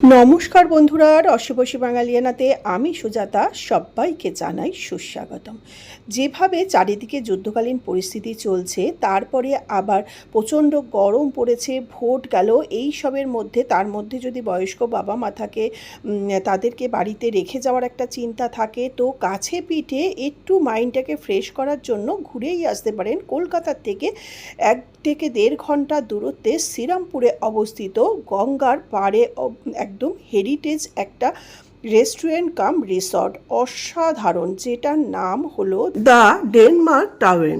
নমস্কার বন্ধুরা, রসবশী বাঙালিয়ানাতে আমি সুজাতা সবাইকে জানাই সুস্বাগতম। যেভাবে চারিদিকে যুদ্ধকালীন পরিস্থিতি চলছে, তারপরে আবার প্রচণ্ড গরম পড়েছে, ভোট গেল, এই সবের মধ্যে তার মধ্যে যদি বয়স্ক বাবা মা থাকে, তাদেরকে বাড়িতে রেখে যাওয়ার একটা চিন্তা থাকে, তো কাছে পিঠে একটু মাইন্ডটাকে ফ্রেশ করার জন্য ঘুরেই আসতে পারেন কলকাতার থেকে 1 থেকে 1.5 ঘন্টা দূরত্বে শ্রীরামপুরে অবস্থিত গঙ্গার পাড়ে একদম হেরিটেজ একটা রেস্টুরেন্ট কাম রিসর্ট, অসাধারণ, যেটার নাম হলো দ্য ডেনমার্ক টাওয়ার।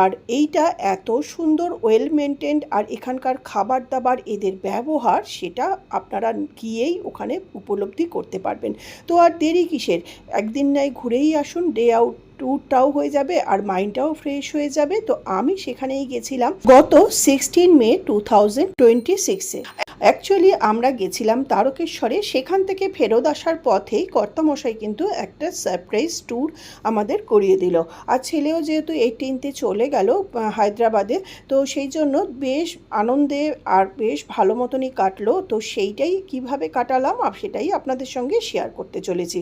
আর এইটা এত সুন্দর, ওয়েল মেনটেন্ড, আর এখানকার খাবার দাবার, এদের ব্যবহার, সেটা আপনারা গিয়েই ওখানে উপলব্ধি করতে পারবেন। তো আর দেরি কিসের, একদিন নাই ঘুরেই আসুন, ডে আউট ট্যুরটাও হয়ে যাবে আর মাইন্ডটাও ফ্রেশ হয়ে যাবে। তো আমি সেখানেই গেছিলাম গত 16 মে 2026-এ। অ্যাকচুয়ালি আমরা গেছিলাম তারকেশ্বরে, সেখান থেকে ফেরত আসার পথেই কর্তামশাই কিন্তু একটা সারপ্রাইজ ট্যুর আমাদের করিয়ে দিল। আর ছেলেও যেহেতু 18তে চলে গেল হায়দ্রাবাদে, তো সেই জন্য বেশ আনন্দে আর বেশ ভালো মতনই কাটলো। তো সেইটাই কিভাবে কাটালাম সেটাই আপনাদের সঙ্গে শেয়ার করতে চলেছি।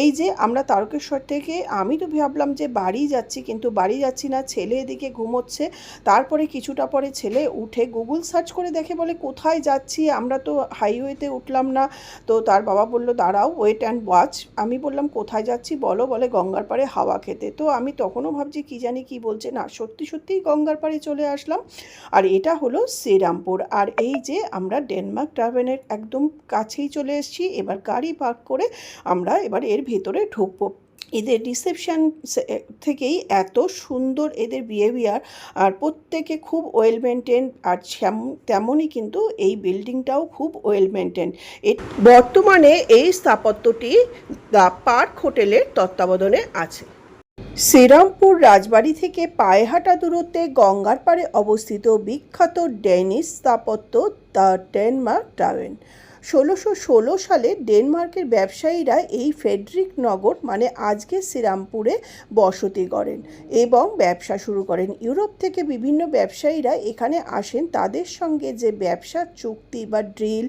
এই যে আমরা তারকেশ্বর থেকে, আমি তো ভাবলাম যে বাড়ি যাচ্ছি, কিন্তু বাড়ি যাচ্ছি না, ছেলে এদিকে ঘুমোচ্ছে। তারপরে কিছুটা পরে ছেলে উঠে গুগল সার্চ করে দেখে, বলে কোথায় যাচ্ছি, আমরা তো হাইওয়েতে উঠলাম না। তো তার বাবা বলল দাঁড়াও, ওয়েট অ্যান্ড ওয়াচ। আমি বললাম কোথায় যাচ্ছি বলো, বলে গঙ্গার পাড়ে হাওয়া খেতে। তো আমি তখনও ভাবছি কি জানি কি বলছে, না সত্যি সত্যিই গঙ্গার পাড়ে চলে আসলাম। আর এটা হলো শ্রীরামপুর। আর এই যে আমরা ডেনমার্ক টাওয়ারের একদম কাছেই চলে এসেছি। এবার গাড়ি পার্ক করে আমরা এবার এর ভেতরে ঢুকবো। এদের রিসেপশন থেকেই এত সুন্দর এদের বিহেভিয়ার, আর প্রত্যেকে খুব ওয়েল মেনটেন, আর তেমনই কিন্তু এই বিল্ডিংটাও খুব ওয়েল মেনটেন। বর্তমানে এই স্থাপত্যটি দ্য পার্ক হোটেলের তত্ত্বাবধানে আছে। শ্রীরামপুর রাজবাড়ি থেকে পায়ে হাঁটা দূরত্বে গঙ্গার পাড়ে অবস্থিত বিখ্যাত ডেনিশ স্থাপত্য দ্য ডেনমার্ক টাওয়ার। 1616 সালে ডেনমার্কের ব্যবসায়ীরা এই ফ্রেডরিক নগর, মানে আজকের শ্রীরামপুরে বসতি করেন এবং ব্যবসা শুরু করেন। ইউরোপ থেকে বিভিন্ন ব্যবসায়ীরা এখানে আসেন, তাদের সঙ্গে যে ব্যবসার চুক্তি বা ডিল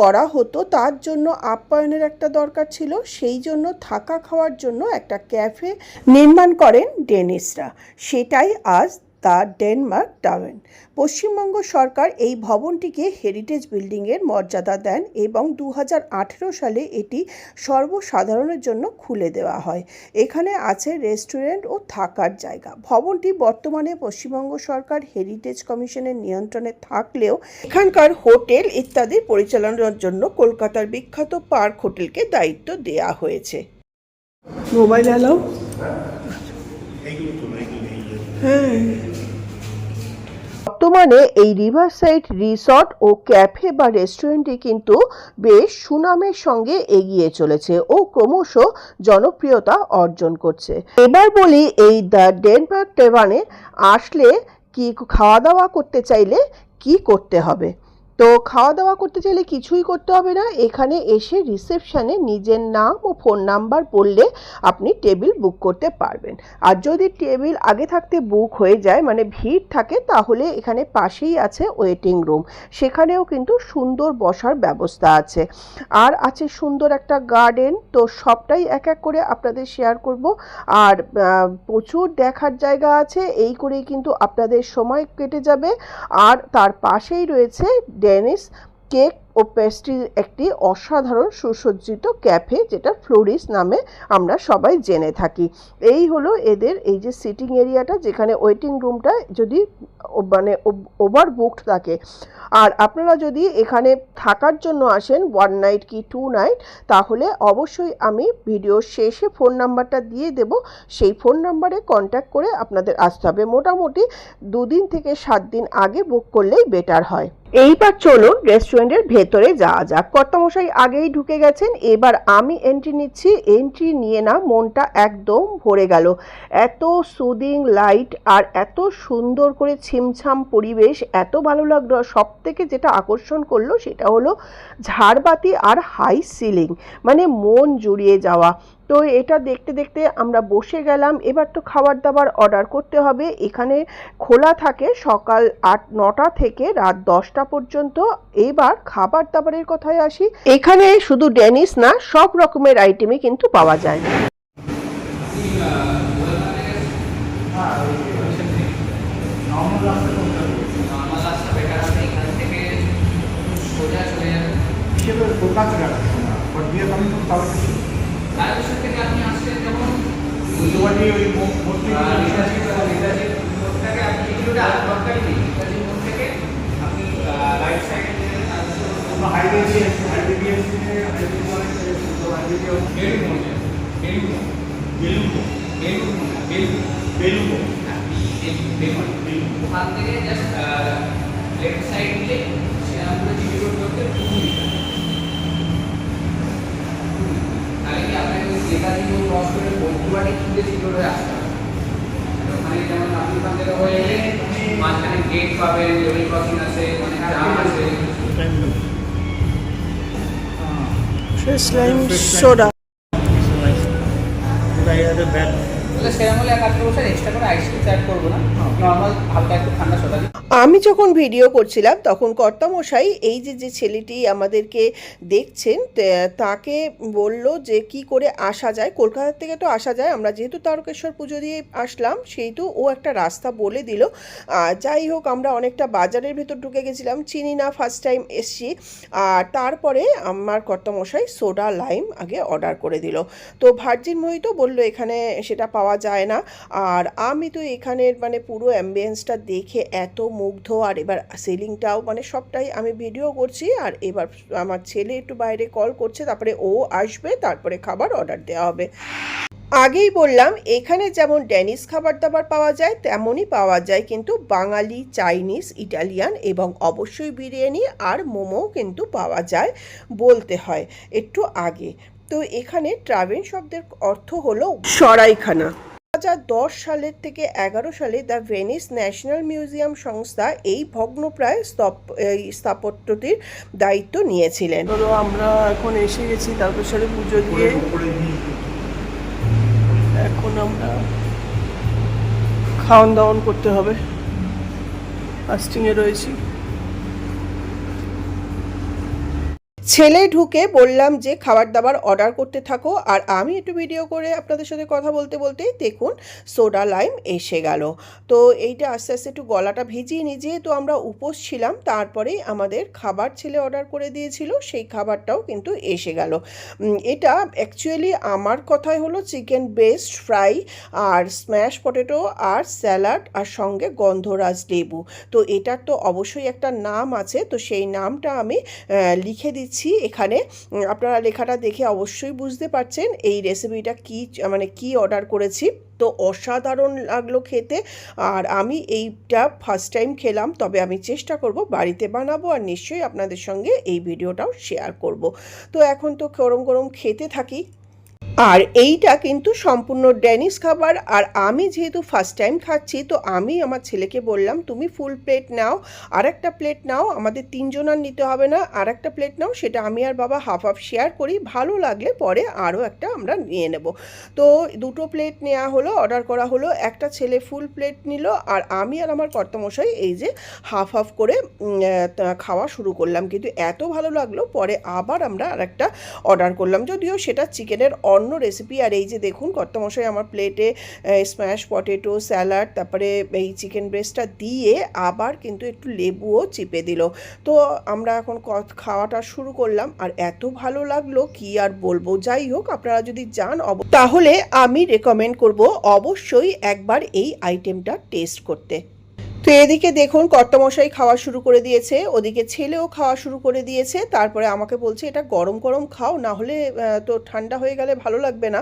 করা হতো, তার জন্য আপ্যায়নের একটা দরকার ছিল। সেই জন্য থাকা খাওয়ার জন্য একটা ক্যাফে নির্মাণ করেন ডেনিশরা, সেটাই আজ দ্য ডেনমার্ক টাওয়ার। পশ্চিমবঙ্গ সরকার এই ভবনটিকে হেরিটেজ বিল্ডিংয়ের মর্যাদা দেন এবং 2018 সালে এটি সর্বসাধারণের জন্য খুলে দেওয়া হয়। এখানে আছে রেস্টুরেন্ট ও থাকার জায়গা। ভবনটি বর্তমানে পশ্চিমবঙ্গ সরকার হেরিটেজ কমিশনের নিয়ন্ত্রণে থাকলেও এখানকার হোটেল ইত্যাদি পরিচালনার জন্য কলকাতার বিখ্যাত পার্ক হোটেলকে দায়িত্ব দেওয়া হয়েছে। Mobile allow? হ্যাঁ। বর্তমানে এই রিভারসাইড রিসর্ট ও ক্যাফে বা রেস্টুরেন্টটি কিন্তু বেশ সুনামের সঙ্গে এগিয়ে চলেছে ও ক্রমশ জনপ্রিয়তা অর্জন করছে। এবার বলি, এই দ্য ডেনমার্ক টাওয়ারে আসলে কি খাওয়া দাওয়া করতে চাইলে কি করতে হবে। তো খাওয়া দাওয়া করতে চাইলে কিছুই করতে হবে না, এখানে এসে রিসেপশানে নিজের নাম ও ফোন নাম্বার বললে আপনি টেবিল বুক করতে পারবেন। আর যদি টেবিল আগে থাকতে বুক হয়ে যায়, মানে ভিড় থাকে, তাহলে এখানে পাশেই আছে ওয়েটিং রুম, সেখানেও কিন্তু সুন্দর বসার ব্যবস্থা আছে। আর আছে সুন্দর একটা গার্ডেন। তো সবটাই এক এক করে আপনাদের শেয়ার করব। আর প্রচুর দেখার জায়গা আছে, এই করেই কিন্তু আপনাদের সময় কেটে যাবে। আর তার পাশেই রয়েছে ডেনিশ কেক ও পেস্ট্রির একটি অসাধারণ সুসজ্জিত ক্যাফে, যেটা ফ্লোরিস নামে আমরা সবাই জেনে থাকি। এই হলো এদের এই যে সিটিং এরিয়াটা, যেখানে ওয়েটিং রুমটা যদি মানে ওভার বুকড থাকে। আর আপনারা যদি এখানে থাকার জন্য আসেন 1 নাইট কি 2 নাইট, তাহলে অবশ্যই আমি ভিডিওর শেষে ফোন নাম্বারটা দিয়ে দেব, সেই ফোন নাম্বারে কন্ট্যাক্ট করে আপনাদের আসতে হবে। মোটামুটি 2 দিন থেকে 7 দিন আগে বুক করলেই বেটার হয়। এইবার চলুন রেস্টুরেন্টের ভেতরে যাওয়া যাক। কর্তামশাই আগেই ঢুকে গেছেন, এবার আমি এন্ট্রি নিচ্ছি। এন্ট্রি নিয়ে না মনটা একদম ভরে গেল। এত সুদিং লাইট আর এত সুন্দর করে ছিমছাম পরিবেশ, এত ভালো লাগলো। সব থেকে যেটা আকর্ষণ করলো সেটা হলো ঝাড়বাতি আর হাই সিলিং, মানে মন জুড়িয়ে যাওয়া। তো এটা দেখতে দেখতে আমরা বসে গেলাম। এবার তো খাবার দাবার অর্ডার করতে হবে। এখানে খোলা থাকে সকাল 8-9টা থেকে রাত 10টা পর্যন্ত। এবার খাবার দাবারের কথায় আসি, এখানে শুধু ডেনিস না, সব রকমের আইটেমই কিন্তু পাওয়া যায়। ওখান থেকে জাস্ট লেফট সাইড নিয়ে শ্রীরামপুরে জিবি রোড করতে তাহলে কি আপনাকে ওই নেতাজি ক্রস করে বন্ধুবাড়ি খুঁজে জিবি রোডে আসতে হবে। ওখানে যেমন আপনি ওখান থেকে হয়ে এলে মাঝখানে গেট পাবেন, লেভেল ক্রসিং আছে, অনেক জাম আছে। স্লাইম সোডা সেরকম হলে 1-8 এক্সট্রা করে আইসক্রিম অ্যাড করবো না, নর্মাল হালকা একটু ঠান্ডা সোডা দিই। আমি যখন ভিডিও করছিলাম তখন কর্তামশাই এই যে ছেলেটি আমাদেরকে দেখছেন তাকে বলল যে কি করে আসা যায়, কলকাতা থেকে তো আসা যায়, আমরা যেহেতু তারকেশ্বর পুজো দিয়ে আসলাম সেহেতু ও একটা রাস্তা বলে দিল। যাই হোক, আমরা অনেকটা বাজারের ভেতর ঢুকে গেছিলাম, চিনি না, ফার্স্ট টাইম এসছি। আর তারপরে আমার কর্তামশাই সোডা লাইম আগে অর্ডার করে দিল। তো ভার্জিন মোহিতো বলল এখানে সেটা পাওয়া যায় না। আর আমি তো এখানের মানে পুরো অ্যাম্বিয়েন্সটা দেখে এত মুগ্ধ, আর এবার সেলিংটাও মানে সবটাই আমি ভিডিও করছি। আর এবার আমার ছেলে একটু বাইরে কল করছে, তারপরে ও আসবে, তারপরে খাবার অর্ডার দেওয়া হবে। আগেই বললাম এখানে যেমন ডেনিস খাবার দাবার পাওয়া যায় তেমনই পাওয়া যায় কিন্তু বাঙালি, চাইনিজ, ইটালিয়ান এবং অবশ্যই বিরিয়ানি আর মোমো কিন্তু পাওয়া যায়, বলতে হয় একটু আগে। তো এখানে ট্রাভেল শব্দের অর্থ হলো সরাইখানা। 2010 সালের থেকে 11 সালে দ্য ভেনিস ন্যাশনাল মিউজিয়াম সংস্থা এই ভগ্নপ্রায় স্থাপত্যটির দায়িত্ব নিয়েছিলেন। ধরো আমরা এখন এসে গেছি তারকেশ্বরে পুজো দিয়ে, এখন আমরা খাওয়ান দাওয়ান করতে হবে, ফাস্টিংয়ে রয়েছি। ছেলে ঢুকে বললাম যে খাবার দাবার অর্ডার করতে থাকো, আর আমি একটু ভিডিও করে আপনাদের সাথে কথা বলতে বলতেই দেখুন সোডা লাইম এসে গেল। তো এইটা আস্তে আস্তে একটু গলাটা ভিজিয়ে নিয়ে, যেহেতু আমরা উপোস ছিলাম তারপরেই আমাদের খাবার ছেলে অর্ডার করে দিয়েছিল, সেই খাবারটাও কিন্তু এসে গেল। এটা অ্যাকচুয়ালি আমার কথাই হলো চিকেন ব্রেস্ট ফ্রাই আর স্ম্যাশ পটেটো আর স্যালাড আর সঙ্গে গন্ধরাজ লেবু। তো এটার তো অবশ্যই একটা নাম আছে, তো সেই নামটা আমি লিখে দিচ্ছি এখানে। আপনারা লেখাটা দেখে অবশ্যই বুঝতে পারছেন এই রেসিপিটা কি মানে কি অর্ডার করেছি। তো অসাধারণ লাগলো খেতে, আর আমি এইটা ফার্স্ট টাইম খেলাম, তবে আমি চেষ্টা করব বাড়িতে বানাবো আর নিশ্চয়ই আপনাদের সঙ্গে এই ভিডিওটাও শেয়ার করব। তো এখন তো গরম গরম খেতে থাকি। আর এইটা কিন্তু সম্পূর্ণ ডেনিস খাবার, আর আমি যেহেতু ফার্স্ট টাইম খাচ্ছি তো আমি আমার ছেলেকে বললাম তুমি ফুল প্লেট নাও, আর একটা প্লেট নাও, আমাদের 3 জনার নিতে হবে না, আর একটা প্লেট নাও, সেটা আমি আর বাবা হাফ হাফ শেয়ার করি, ভালো লাগলে পরে আরও একটা আমরা নিয়ে নেব। তো 2টো প্লেট নেওয়া হলো, অর্ডার করা হলো, একটা ছেলে ফুল প্লেট নিল, আর আমি আর আমার কর্তামশাই এই যে হাফ হাফ করে খাওয়া শুরু করলাম। কিন্তু এত ভালো লাগলো পরে আবার আমরা আর একটা অর্ডার করলাম, যদিও সেটা চিকেনের অন্য রেসিপি। আর এই যে দেখুন কর্তামশাই আমার প্লেটে স্ম্যাশ পটেটো, স্যালাড, তারপরে এই চিকেন ব্রেস্টটা দিয়ে আবার কিন্তু একটু লেবুও চিপে দিল। তো আমরা এখন খাওয়াটা শুরু করলাম, আর এত ভালো লাগলো কি আর বলবো। যাই হোক, আপনারা যদি যান তাহলে আমি রেকমেন্ড করব অবশ্যই একবার এই আইটেমটা টেস্ট করতে। তো এদিকে দেখুন কর্তামশাই খাওয়া শুরু করে দিয়েছে, ওদিকে ছেলেও খাওয়া শুরু করে দিয়েছে। তারপরে আমাকে বলছে এটা গরম গরম খাও, না হলে তো ঠান্ডা হয়ে গেলে ভালো লাগবে না।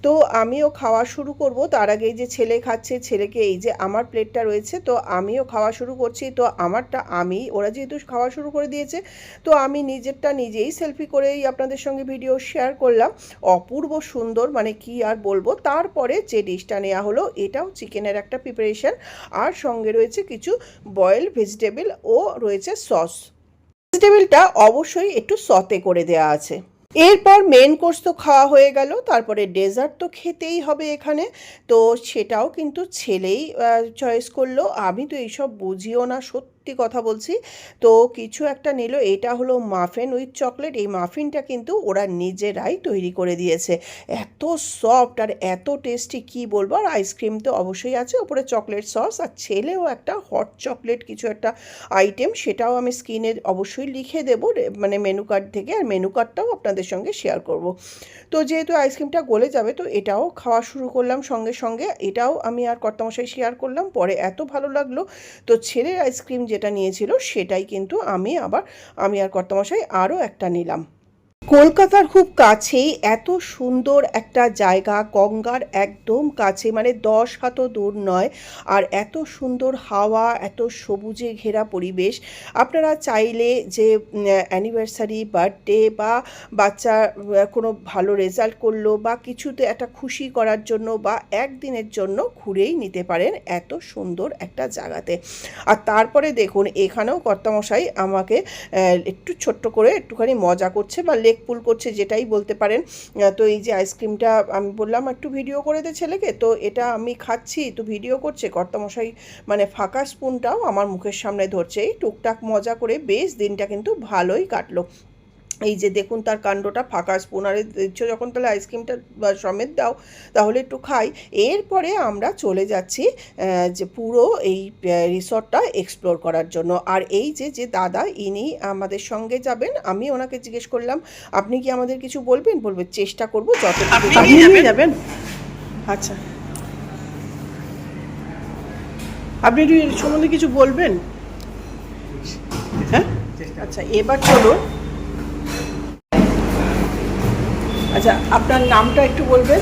তো আমিও খাওয়া শুরু করব, তার আগেই যে ছেলে খাচ্ছে, ছেলেকে এই যে আমার প্লেটটা রয়েছে, তো আমিও খাওয়া শুরু করছি। তো আমারটা ওরা যেহেতু খাওয়া শুরু করে দিয়েছে তো আমি নিজেরটা নিজেই সেলফি করেই আপনাদের সঙ্গে ভিডিও শেয়ার করলাম। অপূর্ব সুন্দর, মানে কি আর বলবো। তারপরে যে ডিশটা নেওয়া হলো এটাও চিকেনের একটা প্রিপারেশন, আর সঙ্গে রয়েছে কিছু বয়েল ভেজিটেবল ও রয়েছে সস। ভেজিটেবলটা অবশ্যই একটু সতে করে দেওয়া আছে। এরপর মেন কোর্স তো খাওয়া হয়ে গেল, তারপরে ডেজার্ট তো খেতেই হবে এখানে। তো সেটাও কিন্তু ছেলেই চয়েস করলো, আমি তো এইসব বুঝিও না, সত্যি কথা বলছি। তো কিছু একটা নিল, এটা হলো মাফিন উইথ চকলেট। এই মাফিনটা কিন্তু ওরা নিজেরাই তৈরি করে দিয়েছে, এত সফট আর এত টেস্টি কি বলবো। আর আইসক্রিম তো অবশ্যই আছে, ওপরে চকলেট সস, আর ছেলেও একটা হট চকলেট কিছু একটা আইটেম, সেটাও আমি স্ক্রিনে অবশ্যই লিখে দেবো মানে মেনু কার্ড থেকে, আর মেনু কার্ডটাও আপনাদের সঙ্গে শেয়ার করব। তো যেহেতু আইসক্রিমটা গলে যাবে, তো এটাও খাওয়া শুরু করলাম সঙ্গে সঙ্গে, এটাও আমি আর কর্তামশাই শেয়ার করলাম। পরে এত ভালো লাগলো, তো ছেলের আইসক্রিম যেটা নিয়েছিল সেটাই কিন্তু আমি আর কর্তামশাই আরও একটা নিলাম। কলকাতার খুব কাছেই এত সুন্দর একটা জায়গা, গঙ্গার একদম কাছে, মানে 10 হাতও দূর নয়, আর এত সুন্দর হাওয়া, এত সবুজে ঘেরা পরিবেশ। আপনারা চাইলে যে অ্যানিভার্সারি, বার্থডে বা বাচ্চা কোনো ভালো রেজাল্ট করলো বা কিছুতে একটা খুশি করার জন্য বা একদিনের জন্য ঘুরেই নিতে পারেন এত সুন্দর একটা জায়গাতে। আর তারপরে দেখুন এখানেও কর্তামশাই আমাকে একটু ছোট্ট করে একটুখানি মজা করছে বা লেগ পুল করছে, যেটাই বলতে পারেন। তো এই যে আইসক্রিমটা আমি বললাম একটু ভিডিও করে দে ছেলেকে, তো এটা আমি খাচ্ছি তো ভিডিও করছে কর্তামশাই, মানে ফাঁকা স্পুনটাও আমার মুখের সামনে ধরছে। এই টুকটাক মজা করে বেশ দিনটা কিন্তু ভালোই কাটলো। এই যে দেখুন তার কাণ্ডটা, ফাঁকা স্পুন, আর দিচ্ছ যখন তাহলে আইসক্রিমটা সমেত দাও, তাহলে একটু খাই। এরপরে আমরা চলে যাচ্ছি যে পুরো এই রিসর্টটা এক্সপ্লোর করার জন্য। আর এই যে দাদা ইনি আমাদের সঙ্গে যাবেন, আমি ওনাকে জিজ্ঞেস করলাম আপনি কি আমাদের কিছু বলবেন? বলবে চেষ্টা করবো যতটুকু। আপনি নিয়ে যাবেন? আচ্ছা, আপনি একটু এর সম্বন্ধে কিছু বলবেন? হ্যাঁ, আচ্ছা এবার চলো। আচ্ছা, আপনার নামটা একটু বলবেন?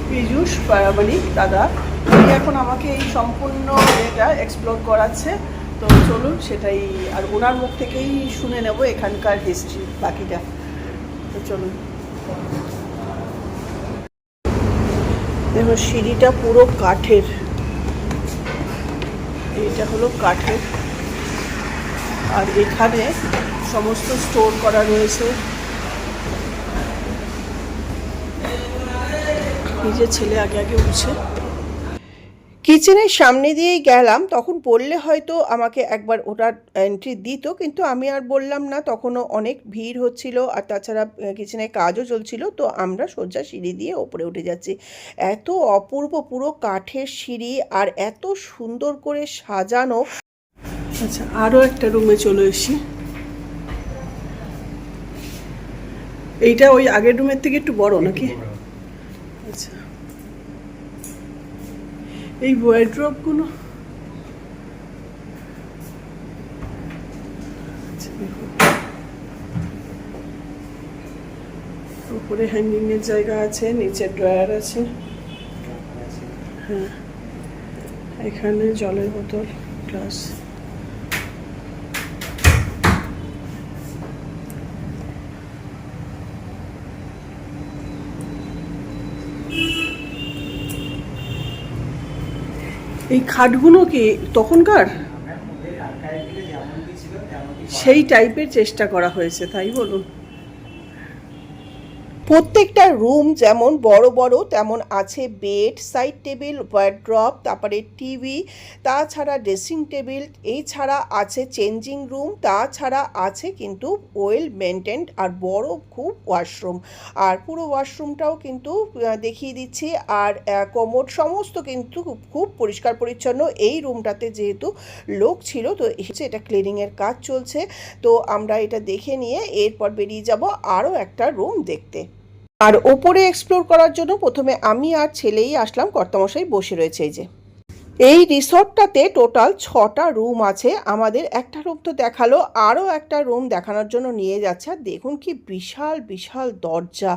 পীযূষ পারামানিক দাদা, উনি এখন আমাকে এই সম্পূর্ণ এটা এক্সপ্লোর করাচ্ছে। তো চলুন সেটাই, আর ওনার মুখ থেকেই শুনে নেব এখানকার হিস্ট্রি বাকিটা। তো চলুন। দেখো সিঁড়িটা পুরো কাঠের, এইটা হলো কাঠের, আর এখানে সমস্ত স্টোর করা রয়েছে। নিজের ছেলে আগে আগে উঠছে। কিচেনের সামনে দিয়েই গেলাম, তখন বললে হয়তো আমাকে একবার ওটার এন্ট্রি দিত, কিন্তু আমি আর বললাম না, তখনও অনেক ভিড় হচ্ছিল, আর তাছাড়া কিচেনের কাজও চলছিল। তো আমরা সোজা সিঁড়ি দিয়ে ওপরে উঠে যাচ্ছি। এত অপূর্ব পুরো কাঠের সিঁড়ি, আর এত সুন্দর করে সাজানো। আচ্ছা, আরও একটা রুমে চলে এসেছি। এইটা ওই আগের রুমের থেকে একটু বড় নাকি? আচ্ছা, এই ওয়ার্ড্রপগুলো, উপরে হ্যাঙ্গিংয়ের জায়গা আছে, নিচে ড্রয়ার আছে। হ্যাঁ, এখানে জলের বোতল, গ্লাস। এই খাটগুলো কি তখনকার সেই টাইপের চেষ্টা করা হয়েছে, তাই বলুন? প্রত্যেকটা রুম যেমন বড় বড়, তেমন আছে বেড, সাইড টেবিল, ওয়ার্ড্রপ, তারপরে টিভি, তাছাড়া ড্রেসিং টেবিল, এই ছাড়া আছে চেঞ্জিং রুম, তাছাড়া আছে কিন্তু ওয়েল মেনটেন্ড আর বড় খুব ওয়াশরুম। আর পুরো ওয়াশরুমটাও কিন্তু দেখিয়ে দিচ্ছি, আর কমোড সমস্ত কিন্তু খুব পরিষ্কার পরিচ্ছন্ন। এই রুমটাতে যেহেতু লোক ছিল, তো এটা ক্লিনিংয়ের কাজ চলছে। তো আমরা এটা দেখে নিয়ে এরপর বেরিয়ে যাব আরও একটা রুম দেখতে। আর ওপরে এক্সপ্লোর করার জন্য প্রথমে আমি আর ছেলেই আসলাম, কর্তামশাই বসে রয়েছে। এই যে এই রিসর্টটাতে টোটাল 6টা রুম আছে। আমাদের একটা রুম তো দেখালো, আরও একটা রুম দেখানোর জন্য নিয়ে যাচ্ছে। আর দেখুন কি বিশাল বিশাল দরজা,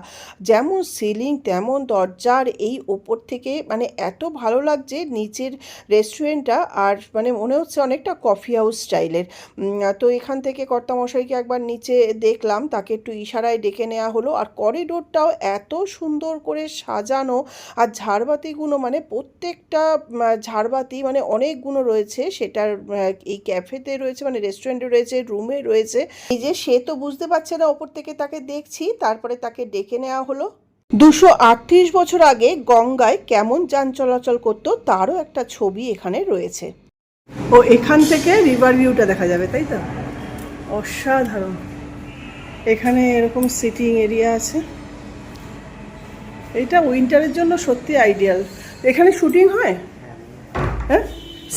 যেমন সিলিং তেমন দরজার, এই ওপর থেকে মানে এত ভালো লাগছে নিচের রেস্টুরেন্টটা, আর মানে মনে হচ্ছে অনেকটা কফি হাউস স্টাইলের। তো এখান থেকে কর্তামশাইকে একবার নিচে দেখলাম, তাকে একটু ইশারায় ডেকে নেওয়া হলো। আর করিডোরটাও এত সুন্দর করে সাজানো, আর ঝাড়বাতিগুলো মানে প্রত্যেকটা ঝাড়বাতি মানে অনেকগুলো রয়েছে, সেটার এই ক্যাফেতে রয়েছে, মানে রেস্টুরেন্টে রয়েছে, রুমে রয়েছে। এই যে সে তো বুঝতে পারছে না, ওপর থেকে তাকে দেখছি, তারপরে তাকে ডেকে নেওয়া হলো। 238 বছর আগে গঙ্গায় কেমন যান চলাচল করতো তারও একটা ছবি এখানে রয়েছে। ও এখান থেকে রিভার ভিউটা দেখা যাবে, তাই তো? অসাধারণ। এখানে এরকম সিটিং এরিয়া আছে, এটা উইন্টারের জন্য সত্যি আইডিয়াল। এখানে শুটিং হয়, হ্যাঁ,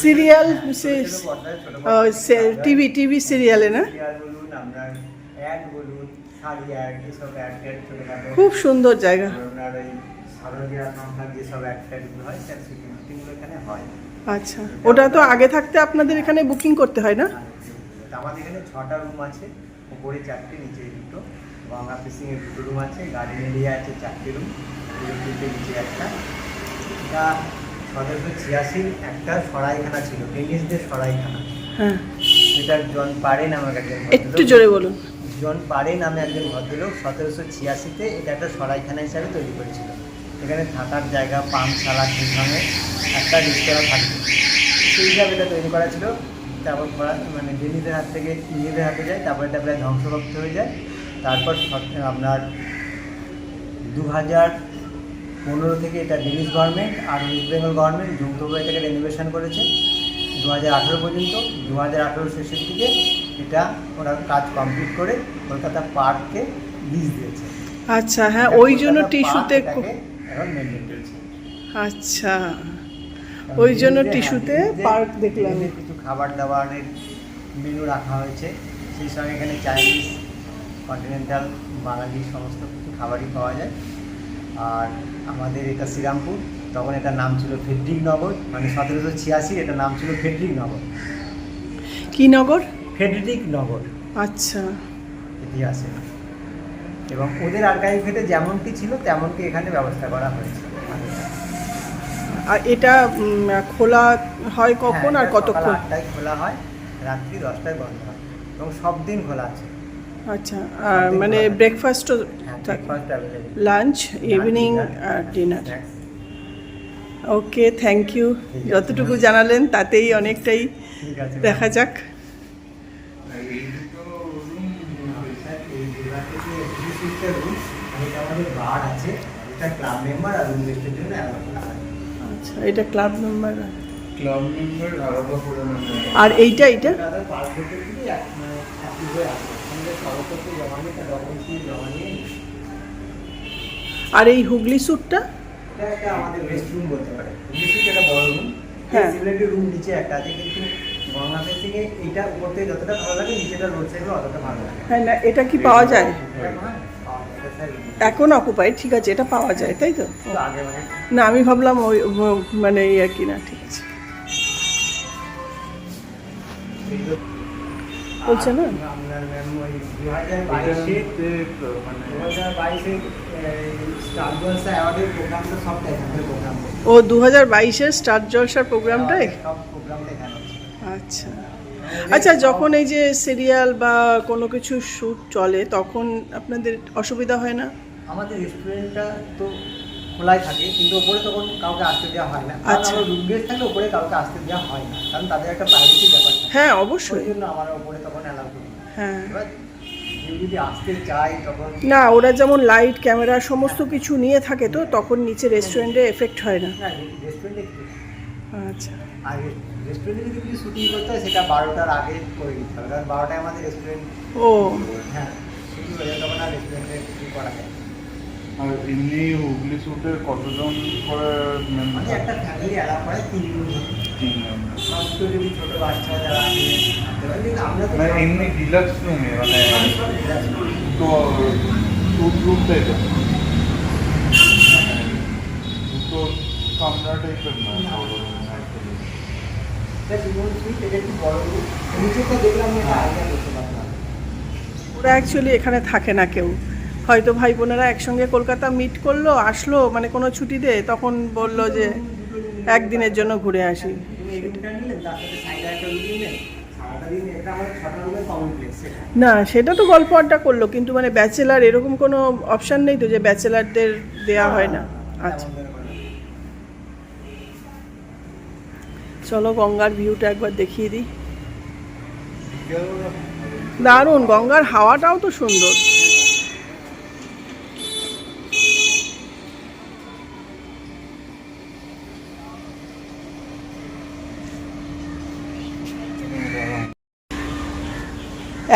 সিরিয়াল, টিভি সিরিয়ালে না? খুব সুন্দর জায়গা। আচ্ছা, ওটা তো আগে থাকতে আপনাদের এখানে বুকিং করতে হয় না? আমাদের এখানে 6টা রুম আছে, উপরে 4টে, নিচে 2টো। গঙ্গা ফিশিং এর 2টো রুম আছে, গার্ডেন এরিয়া আছে 4টে রুম, নিচে একটা। এটা 1786 একটা সরাইখানা ছিল, ব্রিটিশদের সরাইখানা। হ্যাঁ, এটা জন পারে নামে একজন, একটু জোরে বলুন। জন পারে নামে একজন ভদ্রলোক 1786-তে এটা একটা সরাইখানা হিসাবে তৈরি করেছিল। এখানে থাকার জায়গা, পানশালা, সঙ্গে একটা রেস্তোরাঁ থাকবে, সেই হিসাবে এটা তৈরি করা ছিল। তারপর মানে ব্রিটিশদের হাত থেকে ইংরেজদের হাতে যায়, তারপর এটা প্রায় ধ্বংসপ্রাপ্ত হয়ে যায়। তারপর আপনার 2015 থেকে এটা ব্রিটিশ গভর্নমেন্ট আর ওয়েস্ট বেঙ্গল গভর্নমেন্ট যৌথভাবে এটাকে রেনোভেশন করেছে 2018 পর্যন্ত। 2018 শেষের দিকে এটা ওরা কাজ কমপ্লিট করে কলকাতা পার্ককে লিজ দিয়েছে। আচ্ছা, হ্যাঁ, ওই জন্য টিস্যুতে এখন মেনটেন করছে। আচ্ছা, ওই জন্য টিস্যুতে পার্ক দেখলাম। কিছু খাবার দাবারের মেনু রাখা হয়েছে, সেই সঙ্গে এখানে চাইনিজ, কন্টিনেন্টাল, বাঙালি সমস্ত কিছু খাবারই পাওয়া যায়। আর আমাদের এটা শ্রীরামপুর, তখন এটার নাম ছিল ফেডরিক নগর, মানে 1786 এটার নাম ছিল ফেডরিক নগর। কি নগর? ফেডরিক নগর। আচ্ছা, ইতিহাসে। এবং ওদের আর্কাইভেতে যেমনটি ছিল তেমনটি এখানে ব্যবস্থা করা হয়েছে। আর এটা খোলা হয় কখন আর কতক্ষণ? 8টায় খোলা হয়, রাত্রি 10টায় বন্ধ হয়, এবং সব দিন খোলা আছে। আচ্ছা, মানে ব্রেকফাস্টও, লাঞ্চ, ইভিনিং আর ডিনার। Okay, thank you. যতটুকু জানালেন তাতেই অনেকটাই। দেখা যাক। আচ্ছা, এটা ক্লাব মেম্বার। আর এইটা আর এই হুগলি স্যুটটা আমাদের রেস্ট রুম বলতে পারে। হুগলি স্যুট একটা বড় রুম, হ্যাঁ, সিমিলারলি রুম নিচে একটা আছে, কিন্তু গঙ্গা ফেসিংয়ে এইটা উপর থেকে যতটা ভালো লাগে নিচেটা রোড সাইডে অতটা ভালো লাগে। হ্যাঁ, না এটা কি পাওয়া যায় এখন অকুপাইড? ঠিক আছে, এটা পাওয়া যায়, তাই তো? না, আমি ভাবলাম ওই মানে ইয়ে কি না। ঠিক আছে, বলছে না। আপনার ম্যাম ওই 2022 স্টার জলসা অ্যাওয়ার্ডের প্রোগ্রামটা সবটাই আমাদের প্রোগ্রাম। ও 2022-এর স্টার জলসার প্রোগ্রামটাই? সব প্রোগ্রামটা এখানে হচ্ছে। আচ্ছা আচ্ছা, যখন এই যে সিরিয়াল বা কোনো কিছু শ্যুট চলে তখন আপনাদের অসুবিধা হয় না? আমাদের রেস্টুরেন্টটা তো খোলাই থাকে, কিন্তু ওপরে তখন কাউকে আসতে দেওয়া হয় না। আচ্ছা, রুম গেস্ট থাকলে ওপরে কাউকে আসতে দেওয়া হয় না, কারণ তাদের একটা প্রাইভেসি ব্যাপার থাকে। হ্যাঁ, অবশ্যই। ওই জন্য আমরা ওপরে তখন অ্যালাউ করি। হ্যাঁ, কেউ যদি আসতে চায় তখন না, ওরা যেমন লাইট, ক্যামেরা সমস্ত কিছু নিয়ে থাকে, তো তখন নিচে রেস্টুরেন্টে এফেক্ট হয় না। রেস্টুরেন্টে। আচ্ছা, আর রেস্টুরেন্টে যদি কিছু শুটিং করতে হয় সেটা 12টার আগে করে দিতে হবে, কারণ 12টায় আমাদের রেস্টুরেন্ট। ও হ্যাঁ, শুটিং হয়ে যায়, তখন আর রেস্টুরেন্টে শুটিং করা যায়। আর এমনি হুগলি স্যুটে কতজন করে মানে একটা ফ্যামিলি অ্যালাউ করে 3 জন। সমস্ত যদি ছোটো বাচ্চা যারা আছে আমরা তো মানে এমনি ডিলাক্স রুমে, মানে দুটো রুম টাইপের, দুটো কামরা টাইপের না। ওরা অ্যাকচুয়ালি এখানে থাকে না কেউ, হয়তো ভাই বোনেরা একসঙ্গে কলকাতা মিট করলো, আসলো মানে কোনো ছুটিতে, তখন বললো যে একদিনের জন্য ঘুরে আসি। না, সেটা তো গল্প আড্ডা করলো, কিন্তু মানে ব্যাচেলার এরকম কোনো অপশান নেই তো যে ব্যাচেলারদের দেয়া হয় না? আচ্ছা, চলো গঙ্গার ভিউটা একবার দেখিয়ে দিই। দারুণ, গঙ্গার হাওয়াটাও তো সুন্দর।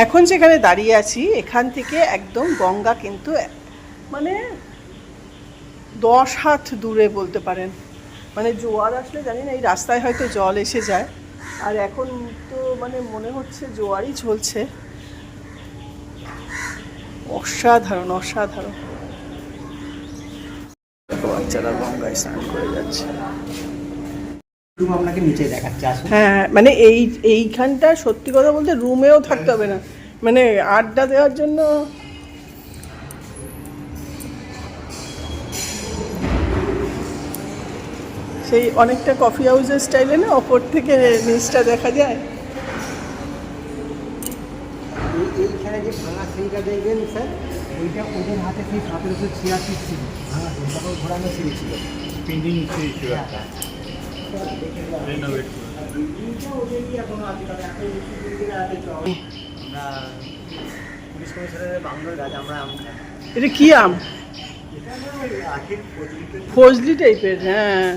এখন যেখানে দাঁড়িয়ে আছি এখান থেকে একদম গঙ্গা কিন্তু মানে 10 হাত দূরে বলতে পারেন। মানে জোয়ার আসলে জানি না এই রাস্তায় হয়তো জল এসে যায়, আর এখন তো মানে মনে হচ্ছে জোয়ারই চলছে। অসাধারণ অসাধারণ। বাচ্চারা গঙ্গায় স্নান করে যাচ্ছে। রুম আপনাকে নিচে দেখাচ্ছে, আসুন। হ্যাঁ, মানে এইখানটা সত্যি কথা বলতে রুমেও থাকতে হবে না, মানে আড্ডা দেওয়ার জন্য। সেই অনেকটা কফি হাউসের স্টাইলে না, ওপর থেকে নিচটা দেখা যায়। এইখানে যে ভাঙা সিঁড়িটা দেখবেন স্যার, ওইটা ওদের হাতে সেই 1786 ছিল ভাঙা সিঁড়ি, তখন ঘোরানো সিঁড়ি ছিল। পেন্ডিং ছিল একটা রেনোভেট করে। আমরা পুলিশ কমিশনারের বাংলোর গাছ, আমরা এটা কি আম? এটা না ওই আখের ফজলি টাইপের। হ্যাঁ,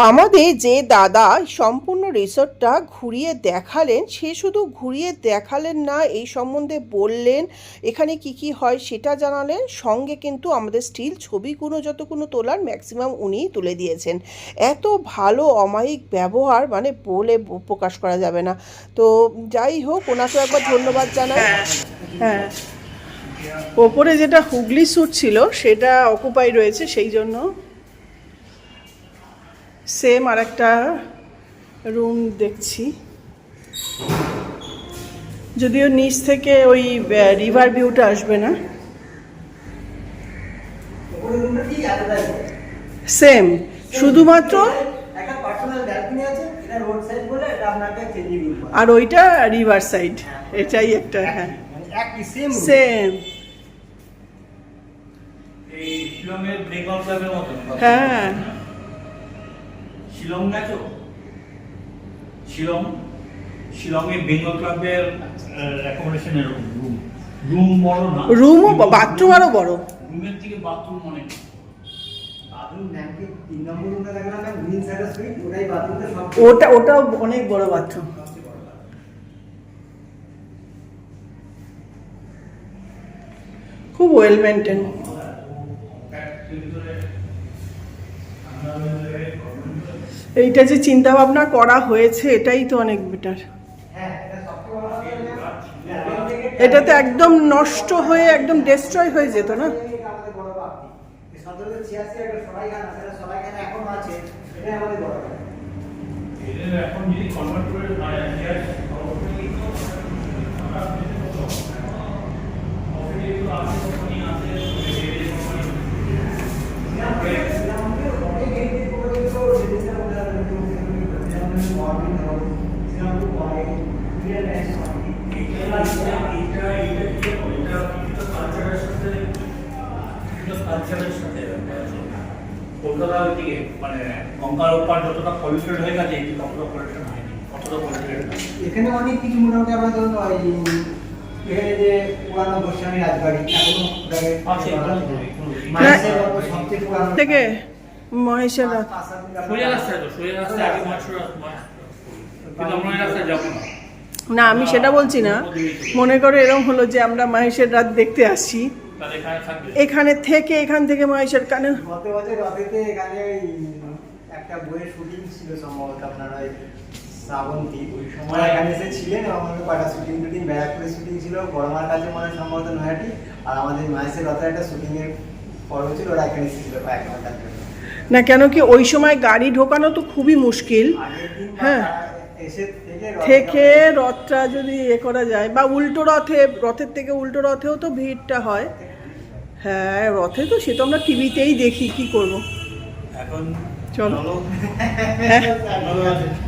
আমাদের যে দাদা সম্পূর্ণ রিসোর্টটা ঘুরিয়ে দেখালেন, সে শুধু ঘুরিয়ে দেখালেন না, এই সম্বন্ধে বললেন, এখানে কি কি হয় সেটা জানালেন, সঙ্গে কিন্তু আমাদের স্টিল ছবিগুলো যতগুলো তোলার ম্যাক্সিমাম উনিই তুলে দিয়েছেন। এত ভালো অমায়িক ব্যবহার মানে বলে প্রকাশ করা যাবে না। তো যাই হোক, ওনাকে একবার ধন্যবাদ জানাই। হ্যাঁ, ওপরে যেটা হুগলি স্যুট ছিল সেটা অকুপাই রয়েছে, সেই জন্য সেম আর একটা রুম দেখছি, যদিও নিচ থেকে ওই রিভার ভিউটা আসবে না। সেম, শুধুমাত্র আর ওইটা রিভার সাইড, এটাই একটা। হ্যাঁ, সেম। এই শিলংয়ের বেঙ্গল ক্লাবের মতো। হ্যাঁ, শিলং গেছো? শিলংয়ে বেঙ্গল ক্লাবের অ্যাকোমোডেশন এরকম রুম বড় না, রুমও বাথরুম আরও বড়। রুমের থেকে বাথরুম অনেক। ওটাও অনেক বড় বাথরুম। খুব ওয়েল মেনটেন। এইটা যে চিন্তা ভাবনা করা হয়েছে এটাই তো অনেক বেটার। এটাতে একদম নষ্ট হয়ে একদম ডিস্ট্রয় হয়ে যেত না। এখন যদি কনভার্ট করে কলকাতার দিকে মানে গঙ্গার ওপার যতটা পলিউটেড হয়ে গেছে, ততটা পলিউশন হয়নি, কতটা পলিউটেড। এখানে অনেক কিছু মোটামুটি আমরা ধরুন এখানে যে পুরানো গোস্বামী রাজবাড়ি সবচেয়ে পুরানো থেকে মহেশের রাত। সোজা রাস্তায় তো, সোজা রাস্তায় আগে কিন্তু আমরা এই রাস্তায় যাবো না। না, আমি সেটা বলছি না। মনে করে এরকম হলো যে আমরা মহেশের রাত দেখতে আসছি, এখান থেকে মহেশের কানে। গত বছর রথেতে এখানে একটা বইয়ের শুটিং ছিল সম্ভবত, আপনার ওই শ্রাবন্তী, ওই সময় এখানে এসে ছিলেন এবং আমাদের কটা শুটিং ব্যারাকপুরে শুটিং ছিল, বড়মার কাছে মানে সম্ভবত নয়াটি, আর আমাদের মায়ের রথের একটা শুটিংয়ের পর্ব ছিল, ওরা এখানে এসেছিল কয়েক ঘন্টার জন্য। না, কেন কি ওই সময় গাড়ি ঢোকানো তো খুবই মুশকিল। হ্যাঁ, থেকে রথটা যদি করা যায়, বা উল্টো রথের থেকে উল্টো রথেও তো ভিড়টা হয়। হ্যাঁ, রথে তো সে তো আমরা টিভিতেই দেখি, কি করব। এখন চলো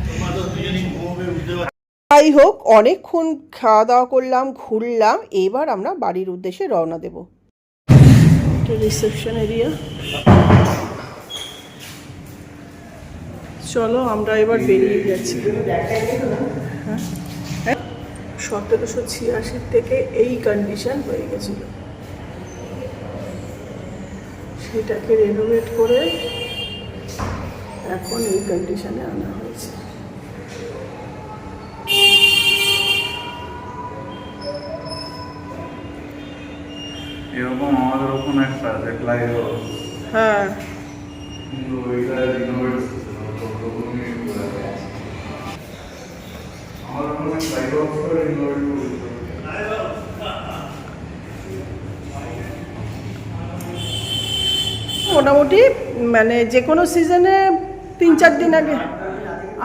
তোমরা তো দুজনেই ঘুমোবে বুঝতে পারছো। যাই হোক, অনেকক্ষণ খাওয়া দাওয়া করলাম, ঘুরলাম, এবার আমরা বাড়ির উদ্দেশ্যে রওনা দেব। রিসেপশন এরিয়া, চলো আমরা এবার বেরিয়ে গেছি। 1786 থেকে এই কন্ডিশন হয়ে গেছিল, সেটাকে রেনোভেট করে এখন এই কন্ডিশনে আনা হয়েছে। এরকম আমাদের ওখানে একটা আছে ফ্লাইওভার, হ্যাঁ, কিন্তু ওইটা রিনোভেট আমার ওখানে ফ্লাইওভার রিনোভেট করেছিল। মোটামুটি মানে যে কোনো সিজনে 3-4 দিন আগে,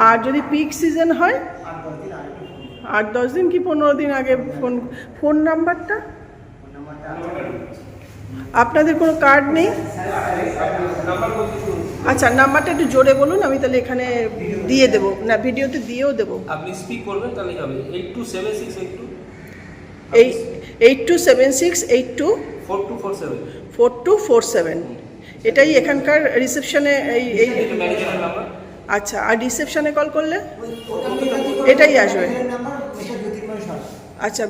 আর যদি পিক সিজন হয় 8-10 দিন কি 15 দিন আগে ফোন নাম্বারটা। আপনাদের কোনো কার্ড নেই? আচ্ছা, নাম্বারটা একটু জোরে বলুন, আমি তাহলে এখানে দিয়ে দেবো, না ভিডিওতে দিয়েও দেবো। আপনি স্পিক করবেন তাহলেই হবে। 827682 827682 4247 4247, এটাই এখানকার রিসেপশনে এই এটা ম্যানেজারের নাম্বার। আচ্ছা, আর রিসেপশনে কল করলে এটাই আসবে। আচ্ছা,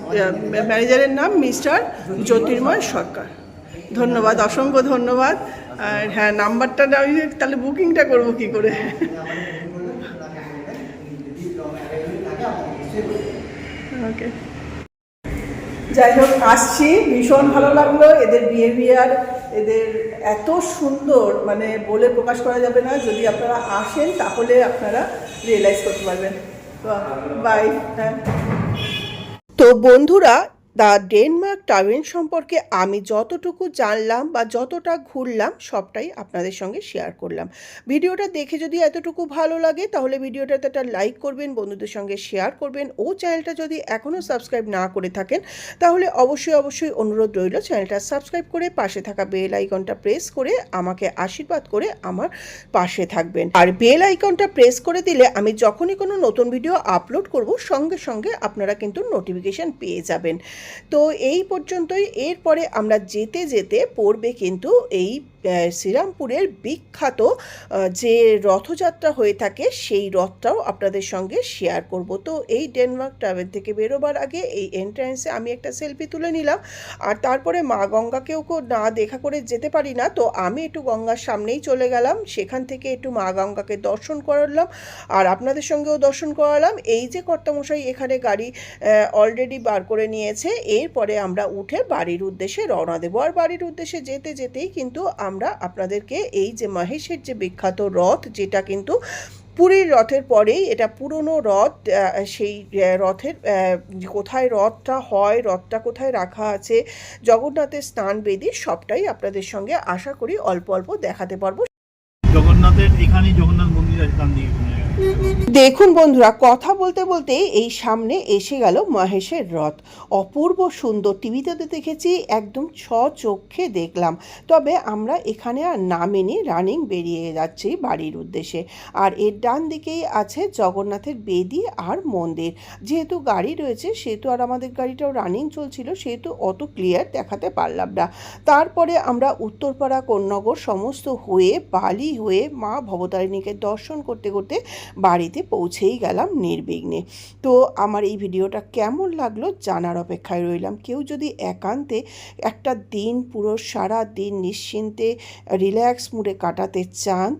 ম্যানেজারের নাম মিস্টার জ্যোতির্ময় সরকার। ধন্যবাদ, অসংখ্য ধন্যবাদ। আর হ্যাঁ, নাম্বারটা আমি তাহলে বুকিংটা করবো কি করে? ওকে, যাই হোক, আসছি, ভীষণ ভালো লাগলো। এদের বিহেভিয়ার, এদের এত সুন্দর, মানে বলে প্রকাশ করা যাবে না। যদি আপনারা আসেন তাহলে আপনারা রিয়েলাইজ করতে পারবেন। বাই। হ্যাঁ, তো বন্ধুরা, দ্য ডেনমার্ক টাওয়েন সম্পর্কে আমি যতটুকু জানলাম বা যতটা ঘুরলাম সবটাই আপনাদের সঙ্গে শেয়ার করলাম। ভিডিওটা দেখে যদি এতটুকু ভালো লাগে তাহলে ভিডিওটাতে একটা লাইক করবেন, বন্ধুদের সঙ্গে শেয়ার করবেন, ও চ্যানেলটা যদি এখনও সাবস্ক্রাইব না করে থাকেন তাহলে অবশ্যই অনুরোধ রইল চ্যানেলটা সাবস্ক্রাইব করে পাশে থাকা বেল আইকনটা প্রেস করে আমাকে আশীর্বাদ করে আমার পাশে থাকবেন। আর বেল আইকনটা প্রেস করে দিলে আমি যখনই কোনো নতুন ভিডিও আপলোড করব সঙ্গে সঙ্গে আপনারা কিন্তু নোটিফিকেশান পেয়ে যাবেন। তো এই পর্যন্তই। এরপরে আমরা যেতে যেতে পড়বে কিন্তু এই শ্রীরামপুরের বিখ্যাত যে রথযাত্রা হয়ে থাকে সেই রথটাও আপনাদের সঙ্গে শেয়ার করব। তো এই ডেনমার্ক ট্রাভেল থেকে বেরোবার আগে এই এন্ট্রান্সে আমি একটা সেলফি তুলে নিলাম, আর তারপরে মা গঙ্গাকেও না দেখা করে যেতে পারি না, তো আমি একটু গঙ্গার সামনেই চলে গেলাম, সেখান থেকে একটু মা গঙ্গাকে দর্শন করালাম আর আপনাদের সঙ্গেও দর্শন করালাম। এই যে কর্তামশাই এখানে গাড়ি অলরেডি বার করে নিয়েছে, এরপরে আমরা উঠে বাড়ির উদ্দেশ্যে রওনা দেবো। আর বাড়ির উদ্দেশ্যে যেতে যেতেই কিন্তু আমরা আপনাদেরকে এই যে মহেশের যে বিখ্যাত রথ, যেটা কিন্তু পুরীর রথের পরেই এটা পুরনো রথ, সেই রথের কোথায় রথটা হয়, রথটা কোথায় রাখা আছে, জগন্নাথের স্নানবেদী, সবটাই আপনাদের সঙ্গে আশা করি অল্প অল্প দেখাতে পারবো। জগন্নাথের এখানেই জগন্নাথ মন্দির আছে, ডান দিকে। দেখুন বন্ধুরা, কথা বলতে বলতে এই সামনে এসে গেল মহেশের রথ। অপূর্ব সুন্দর, টিভিতে তো দেখেছি, একদম চোখে দেখলাম। তবে আমরা এখানে আর নামিনি, রানিং বেরিয়ে যাচ্ছি বাড়ির উদ্দেশ্যে। আর এর ডান দিকেই আছে জগন্নাথের বেদি আর মন্দির। যেহেতু গাড়ি রয়েছে সেহেতু, আর আমাদের গাড়িটাও রানিং চলছিল সেহেতু অত ক্লিয়ার দেখাতে পারলাম না। তারপরে আমরা উত্তরপাড়া, কোন্নগর সমস্ত হয়ে বালি হয়ে মা ভবতারিণীকে দর্শন করতে করতে বাড়িতে পৌঁছেই গেলাম নির্বিঘ্নে। তো আমার এই ভিডিওটা কেমন লাগলো জানার অপেক্ষায় রইলাম। কেউ যদি একান্তে একটা দিন, পুরো সারা দিন নিশ্চিন্তে রিল্যাক্স মুডে কাটাতে চান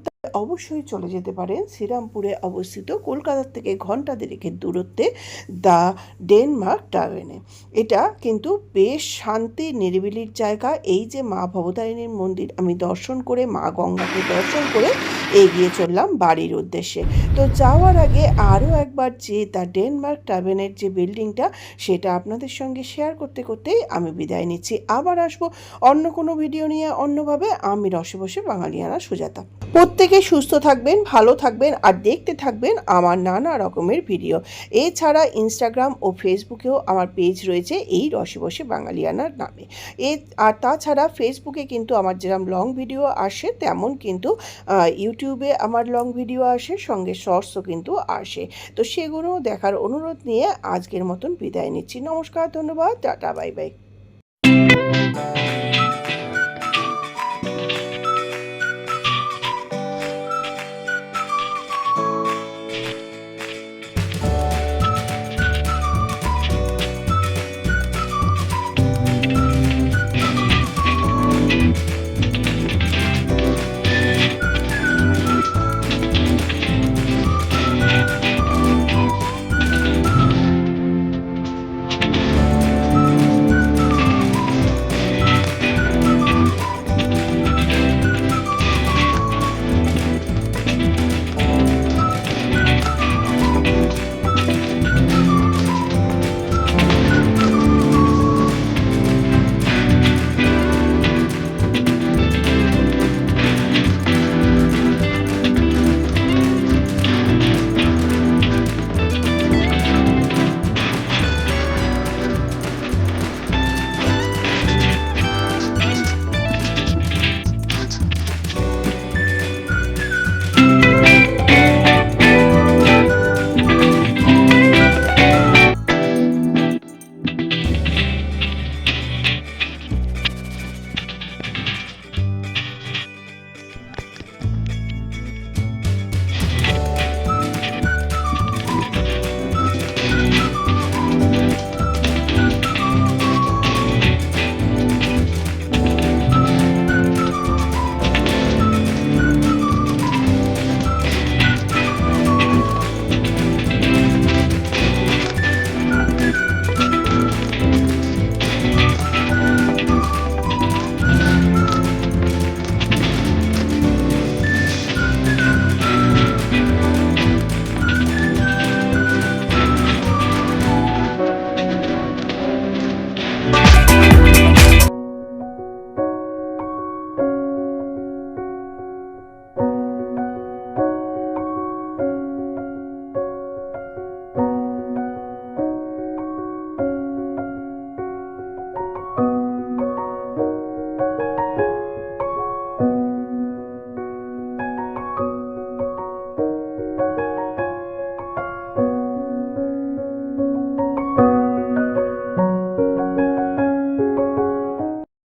অবশ্যই চলে যেতে পারেন শ্রীরামপুরে অবস্থিত, কলকাতার থেকে ঘন্টা দেড়েকের দূরত্বে দ্য ডেনমার্ক টাওয়েনে। এটা কিন্তু বেশ শান্তি নিরিবিলির জায়গা। এই যে মা ভবতারিণীর মন্দির আমি দর্শন করে, মা গঙ্গাকে দর্শন করে এগিয়ে চললাম বাড়ির উদ্দেশ্যে। তো যাওয়ার আগে আরও একবার যে দ্য ডেনমার্ক টাওয়েনের যে বিল্ডিংটা, সেটা আপনাদের সঙ্গে শেয়ার করতে করতেই আমি বিদায় নিচ্ছি। আবার আসবো অন্য কোনো ভিডিও নিয়ে অন্যভাবে। আমি রসে বসে বাঙালিয়ানা সুজাতা। প্রত্যেকে প্রত্যেকে সুস্থ থাকবেন, ভালো থাকবেন আর দেখতে থাকবেন আমার নানা রকমের ভিডিও। এছাড়া ইনস্টাগ্রাম ও ফেসবুকেও আমার পেজ রয়েছে এই রসে বসে বাঙালিয়ানার নামে। আর তাছাড়া ফেসবুকে কিন্তু আমার যেরকম লং ভিডিও আসে তেমন কিন্তু ইউটিউবে আমার লং ভিডিও আসে, সঙ্গে শর্টসও কিন্তু আসে। তো সেগুলো দেখার অনুরোধ নিয়ে আজকের মতন বিদায় নিচ্ছি। নমস্কার, ধন্যবাদ, টাটা, বাই বাই।